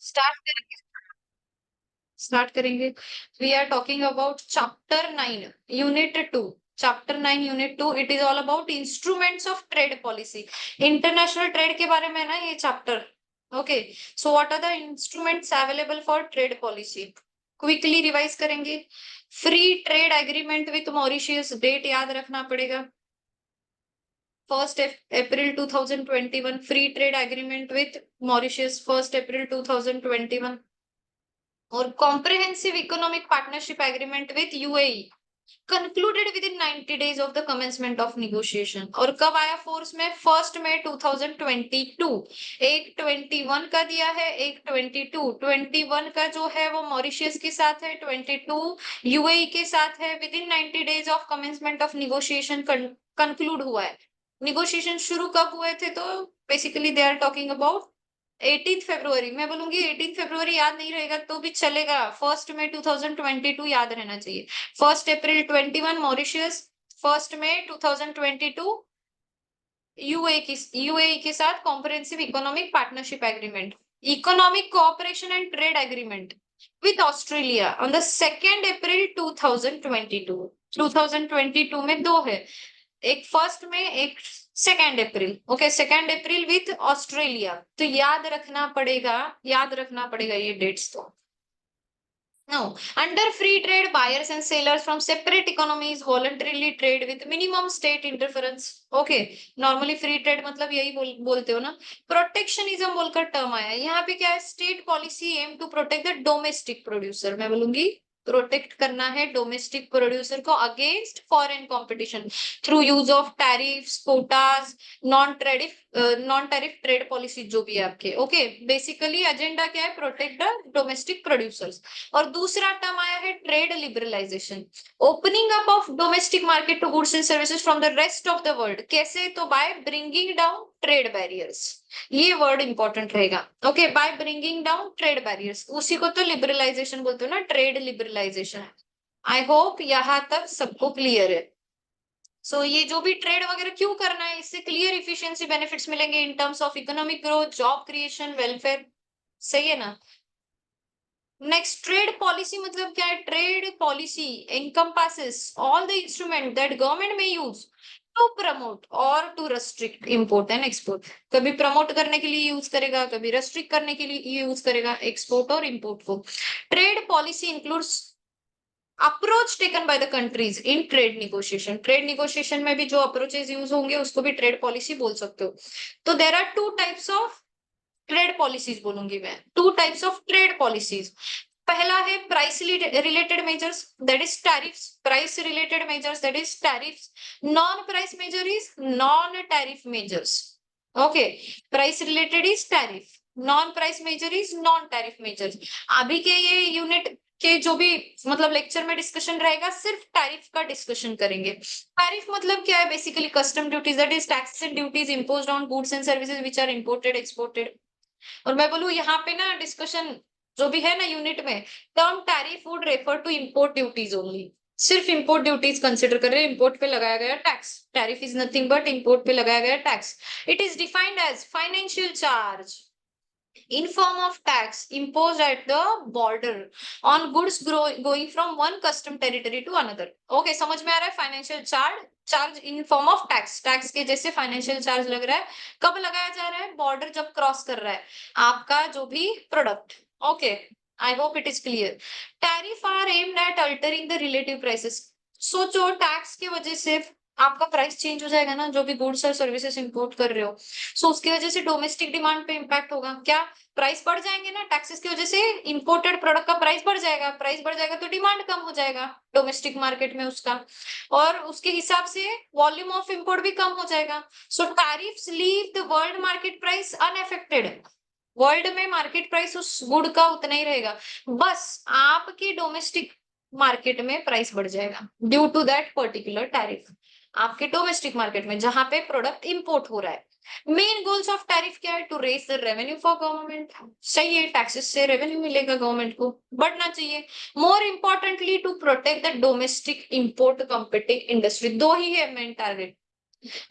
Start करेंगे। Start करेंगे। We are talking about chapter 9 unit 2। Chapter 9 unit 2 it is all about instruments of trade policy. International trade के बारे में है ना ये चैप्टर। Okay, so what are the instruments available for trade policy. Quickly revise करेंगे। Free trade agreement with Mauritius, date याद रखना पड़ेगा। 1 April 2021 free trade agreement with Mauritius 1 April 2021। और comprehensive economic partnership agreement with UAE concluded with in 90 days of the commencement of negotiation. और कब आया force में? 1 मई 2022। एक 21 का दिया है, एक 22। 21 का जो है वो मॉरिशियस के साथ है, 22 यूएई के साथ है। Within 90 days of commencement of negotiation conclude हुआ है। निगोशिएशन शुरू कब हुए थे? तो basically they are talking about 18 February. मैं बोलूंगी 18 फरवरी याद नहीं रहेगा तो भी चलेगा, 1 मई 2022 याद रहना चाहिए। 1 अप्रैल 21 मॉरिशियस, 1 मई 2022 यूएई के साथ comprehensive economic partnership agreement, economic cooperation and trade agreement with Australia on the 2 अप्रैल 2022। 2022 में दो है, एक 1 मई, एक 2 April. Okay, 2 April with Australia. तो याद रखना पड़ेगा, याद रखना पड़ेगा ये डेट्स तो। No, under free trade, buyers and sellers from separate economies voluntarily trade with minimum state interference. Okay, normally free trade मतलब यही बोलते हो ना। प्रोटेक्शनिज्म बोलकर टर्म आया है यहाँ पे। क्या है? State policy aim to protect the domestic producer. मैं बोलूंगी प्रोटेक्ट करना है डोमेस्टिक प्रोड्यूसर को against foreign competition through use of tariffs, quotas, non tariff trade policy जो भी है आपके। ओके, बेसिकली एजेंडा क्या है? Protect the domestic producers. और दूसरा टर्म आया है trade liberalisation, opening up of domestic market to goods and services from the rest of the world. कैसे? तो by bringing down trade barriers. ये वर्ड इंपॉर्टेंट रहेगा। Okay, by bringing down trade barriers, उसी को तो liberalisation बोलते हो ना, ट्रेड लिबरलाइजेशन। आई होप यहाँ तक सबको क्लियर है। सो ये जो भी ट्रेड वगैरह क्यों करना है, इससे क्लियर इफिशियंसी बेनिफिट्स मिलेंगे in terms of economic growth, job creation, welfare. सही है ना? नेक्स्ट, ट्रेड पॉलिसी मतलब क्या है? Trade policy encompasses all the instrument that government may use to promote or to restrict import and export। कभी promote करने के लिए यूज करेगा, कभी रेस्ट्रिक्ट करने के लिए यूज करेगा एक्सपोर्ट और इंपोर्ट को। Trade policy includes approach taken by the countries in trade negotiation. Trade negotiation में भी जो अप्रोचेज यूज होंगे उसको भी ट्रेड पॉलिसी बोल सकते हो। तो there are two types of trade policies बोलूंगी मैं, two types of trade policies. पहला है price related measures, that is tariffs. Price related measures that is tariffs. Non price measure is non tariff measures. Okay, price related is tariff, non price measure is non tariff measures. अभी के ये unit के जो भी मतलब lecture में discussion रहेगा सिर्फ टैरिफ का डिस्कशन करेंगे। टैरिफ मतलब क्या है? Basically custom duties, that is taxes and duties imposed on goods and services which are imported exported. और मैं बोलूं यहाँ पे ना डिस्कशन जो भी है ना यूनिट में, term tariff would refer to import duties only. सिर्फ इंपोर्ट ड्यूटीज कंसिडर कर रहे हैं, इंपोर्ट पे लगाया गया tax. Tariff is nothing but import पे लगाया गया tax. It is defined as financial charge in form of tax imposed at the border on goods going from one custom territory to another। Okay, समझ में आ रहा है? Financial charge, charge in form of tax, tax के जैसे financial charge लग रहा है। कब लगाया जा रहा है? बॉर्डर जब क्रॉस कर रहा है आपका जो भी product. Okay, I hope it is clear. Tariff are aimed at altering the relative prices. सोचो टैक्स की वजह से आपका प्राइस चेंज हो जाएगा ना, जो भी गुड्स और सर्विसेज इंपोर्ट कर रहे हो। सो उसकी वजह से डोमेस्टिक डिमांड पे इम्पैक्ट होगा। क्या? प्राइस बढ़ जाएंगे ना, टैक्सेस की वजह से इंपोर्टेड प्रोडक्ट का प्राइस बढ़ जाएगा। प्राइस बढ़ जाएगा तो डिमांड कम हो जाएगा डोमेस्टिक मार्केट में उसका, और उसके हिसाब से वॉल्यूम ऑफ इंपोर्ट भी कम हो जाएगा। So tariffs leave the world market price unaffected. World में मार्केट प्राइस उस गुड का उतना ही रहेगा, बस आपके डोमेस्टिक मार्केट में प्राइस बढ़ जाएगा due to that particular tariff. आपके डोमेस्टिक मार्केट में जहां पे प्रोडक्ट इंपोर्ट हो रहा है। मेन गोल्स ऑफ टैरिफ क्या है? To raise the revenue for government. सही है, टैक्सेस से रेवेन्यू मिलेगा गवर्नमेंट को, बढ़ना चाहिए। More importantly to protect the domestic import competing industry. दो ही है मेन टारगेट,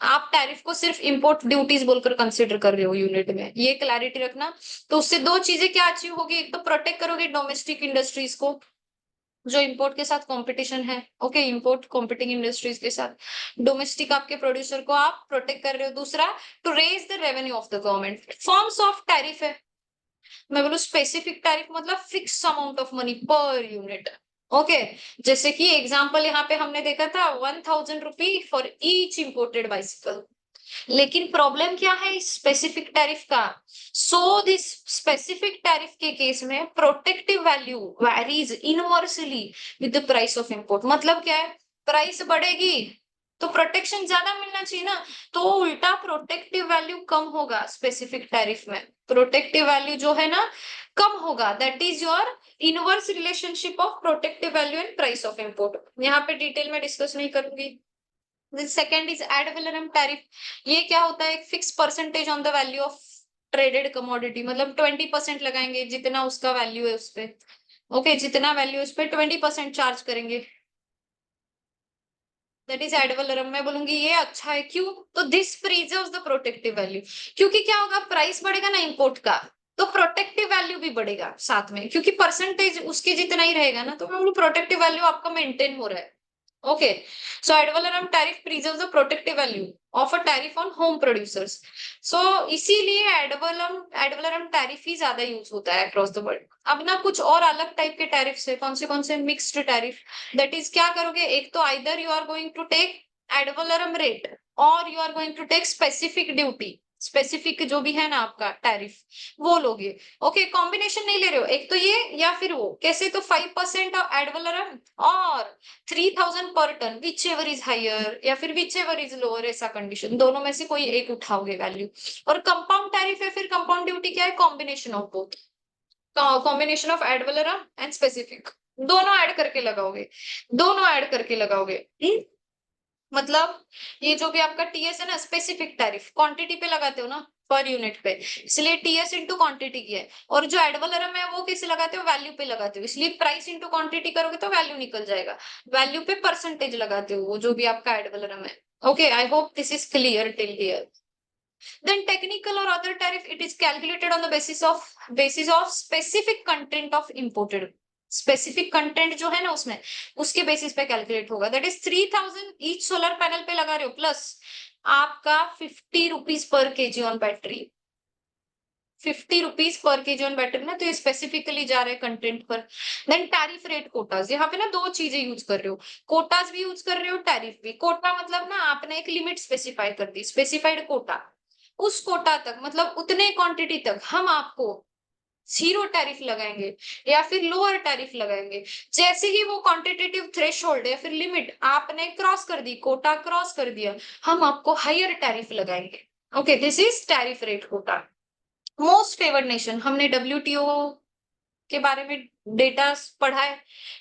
आप टैरिफ को सिर्फ इंपोर्ट ड्यूटीज बोलकर कंसिडर कर रहे हो यूनिट में, ये क्लैरिटी रखना। तो उससे दो चीजें क्या अचीव होगी, एक तो प्रोटेक्ट करोगे डोमेस्टिक इंडस्ट्रीज को जो इंपोर्ट के साथ कंपटीशन है, ओके, इंपोर्ट कॉम्पिटिंग इंडस्ट्रीज के साथ डोमेस्टिक आपके प्रोड्यूसर को आप प्रोटेक्ट कर रहे हो। दूसरा, to raise the revenue of the government. Forms of tariff है, मैं बोलूँ स्पेसिफिक टैरिफ मतलब fix amount of money per unit, okay. जैसे कि एग्जांपल यहाँ पे हमने देखा था 1000 rupee for each imported bicycle. लेकिन प्रॉब्लम क्या है इस स्पेसिफिक टैरिफ का, सो दिस स्पेसिफिक टैरिफ के केस में protective value varies inversely with the price of import. मतलब क्या है, प्राइस बढ़ेगी तो प्रोटेक्शन ज्यादा मिलना चाहिए ना, तो उल्टा प्रोटेक्टिव वैल्यू कम होगा स्पेसिफिक टैरिफ में। प्रोटेक्टिव वैल्यू जो है ना कम होगा, that is your inverse relationship of protective value and price of import. यहाँ पे डिटेल में डिस्कस नहीं करूंगी। Second is ad valorem tariff. ये क्या होता है, एक fix percentage on the value of traded commodity, मतलब 20% लगाएंगे जितना उसका वैल्यू है उस पे, ओके, जितना वैल्यू उस पे 20% चार्ज करेंगे, दैट इज एड वैलोरम। मैं बोलूंगी ये अच्छा है, क्यों, तो this preserves the protective value. क्योंकि क्या होगा, प्राइस बढ़ेगा ना इंपोर्ट का, तो प्रोटेक्टिव वैल्यू भी बढ़ेगा साथ में, क्योंकि परसेंटेज उसके जितना ही रहेगा ना, तो मैं बोलूँ प्रोटेक्टिव वैल्यू आपका मेंटेन हो रहा है। Okay, so ad valorem tariff preserves the protective value of a tariff on home producers. So इसीलिए ad valorem tariff ही ज्यादा यूज होता है across the world। अब ना कुछ और अलग टाइप के टैरिफ है, कौन से मिक्स्ड टैरिफ। दैट इज क्या करोगे, एक तो either you are going to take ad valorem rate or you are going to take specific duty। Specific जो भी है ना आपका टैरिफ वो लोगे, ओके, कॉम्बिनेशन नहीं ले रहे हो, एक तो ये या फिर वो, कैसे, तो 5% ऑफ एड वैलोरम और 3000 per ton, whichever is higher या फिर विच एवर इज लोअर, ऐसा कंडीशन, दोनों में से कोई एक उठाओगे वैल्यू। और कंपाउंड टैरिफ है, फिर कंपाउंड ड्यूटी क्या है, combination of both, combination of ad valorem and specific, दोनों ऐड करके लगाओगे, दोनों ऐड करके लगाओगे। मतलब ये जो भी आपका टीएस है ना, स्पेसिफिक टैरिफ क्वांटिटी पे लगाते हो ना, पर यूनिट पे, इसलिए टीएस इंटू क्वांटिटी की है। और जो एड वैलोरम है वो कैसे लगाते हो, वैल्यू पे लगाते हो, इसलिए प्राइस इंटू क्वांटिटी करोगे तो वैल्यू निकल जाएगा, वैल्यू पे परसेंटेज लगाते हो वो जो भी आपका एड वैलोरम है। Okay, I hope this is clear till here. Then technical or other tariff, it is calculated on the basis of specific content of imported। Specific content जो है ना उसमें, उसके बेसिस पे कैलकुलेट होगा। That is 3000 each solar panel पे लगा रहे हो, प्लस आपका 50 rupees per KG on battery, 50 rupees per KG on battery ना, तो ये स्पेसिफिकली जा रहे हैं कंटेंट पर। देन टैरिफ रेट कोटास, यहाँ पे ना दो चीजें यूज कर रहे हो, कोटास भी यूज कर रहे हो, टैरिफ भी। कोटा मतलब ना आपने एक लिमिट स्पेसिफाई कर दी, स्पेसिफाइड कोटा, उस कोटा तक मतलब उतने क्वांटिटी तक हम आपको जीरो टैरिफ लगाएंगे या फिर लोअर टैरिफ लगाएंगे। जैसे ही वो क्वांटिटेटिव थ्रेशोल्ड या फिर लिमिट आपने क्रॉस कर दी, कोटा क्रॉस कर दिया, हम आपको हायर टैरिफ लगाएंगे। Okay, this is tariff rate quota. Most favoured nation, हमने डब्ल्यूटीओ के बारे में डेटा पढ़ा है,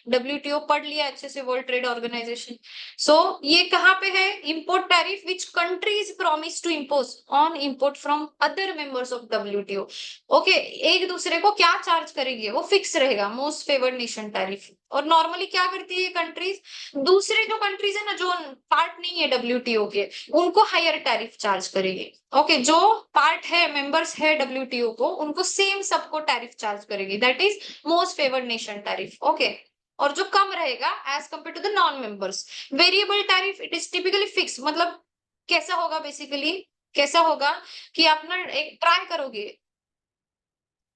डब्ल्यूटीओ पढ़ लिया अच्छे से, वर्ल्ड ट्रेड ऑर्गेनाइजेशन। सो ये कहाँ पे है, import tariff which countries promise to impose on import from other members of WTO. Okay, एक दूसरे को क्या चार्ज करेगी वो फिक्स रहेगा, मोस्ट फेवर्ड नेशन टैरिफ। और नॉर्मली क्या करती है कंट्रीज, दूसरे जो कंट्रीज है ना जो पार्ट नहीं है डब्ल्यूटीओ के, उनको हायर टैरिफ चार्ज करेगी। ओके, जो पार्ट है, मेंबर्स है डब्ल्यूटीओ को, उनको सेम सबको टैरिफ चार्ज करेगी, that is most favoured nation tariff. Okay, और जो कम रहेगा as compare to the non members. Variable tariff, it is typically fix, मतलब कैसा होगा, बेसिकली कैसा होगा कि आप ना एक ट्राई करोगे,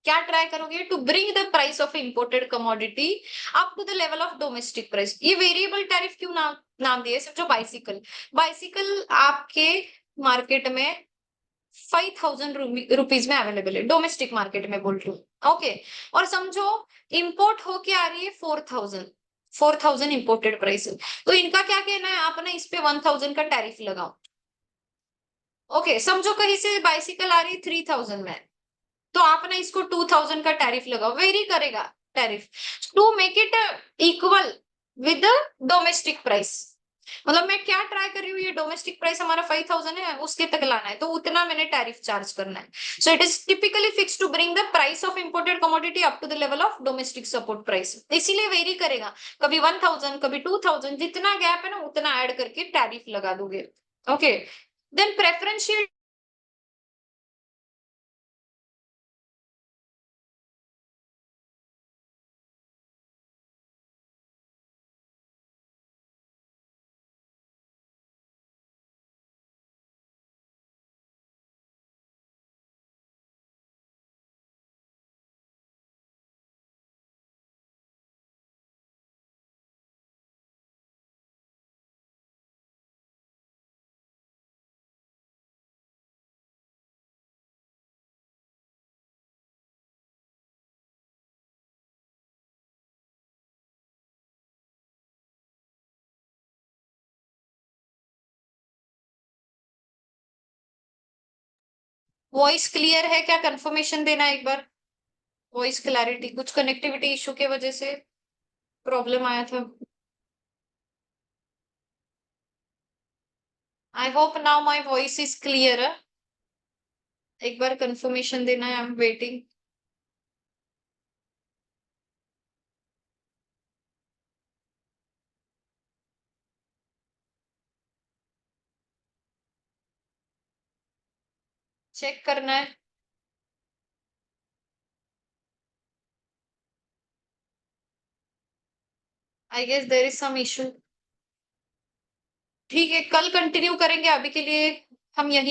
क्या ट्राई करोगे, to bring the price of imported commodity up to the level of domestic price. ये वेरिएबल टैरिफ क्यों नाम दिए, सिर्फ जो बाइसिकल, बाइसिकल आपके मार्केट में 5000 रुपीज में अवेलेबल है, डोमेस्टिक मार्केट में बोल रही हूँ। ओके, और समझो इंपोर्ट होके आ रही है 4000 इंपोर्टेड प्राइस, तो इनका क्या कहना है, आप ना इस पे 1000 का टैरिफ लगाओ। ओके, समझो कहीं से बाइसिकल आ रही है 3000 में, तो आप ना इसको 2000 का टैरिफ लगाओ, वेरी करेगा tariff to make it equal with domestic price. मतलब मैं क्या ट्राई कर रही हूँ, ये डोमेस्टिक प्राइस हमारा 5000 है, उसके तक लाना है, तो उतना मैंने टैरिफ चार्ज करना है। So it is typically fix to bring the price of imported commodity up to the level of domestic support price. इसीलिए वेरी करेगा, कभी 1000 कभी 2000, जितना गैप है ना उतना ऐड करके टैरिफ लगा दोगे। Okay. Then preferential voice clear है क्या? कंफर्मेशन देना एक बार। वॉइस क्लैरिटी, कुछ कनेक्टिविटी इशू के वजह से प्रॉब्लम आया था। I hope now my voice is clear. एक बार कंफर्मेशन देना है, आई एम वेटिंग। चेक करना है। I guess there is some issue. ठीक है, कल कंटिन्यू करेंगे, अभी के लिए हम यहीं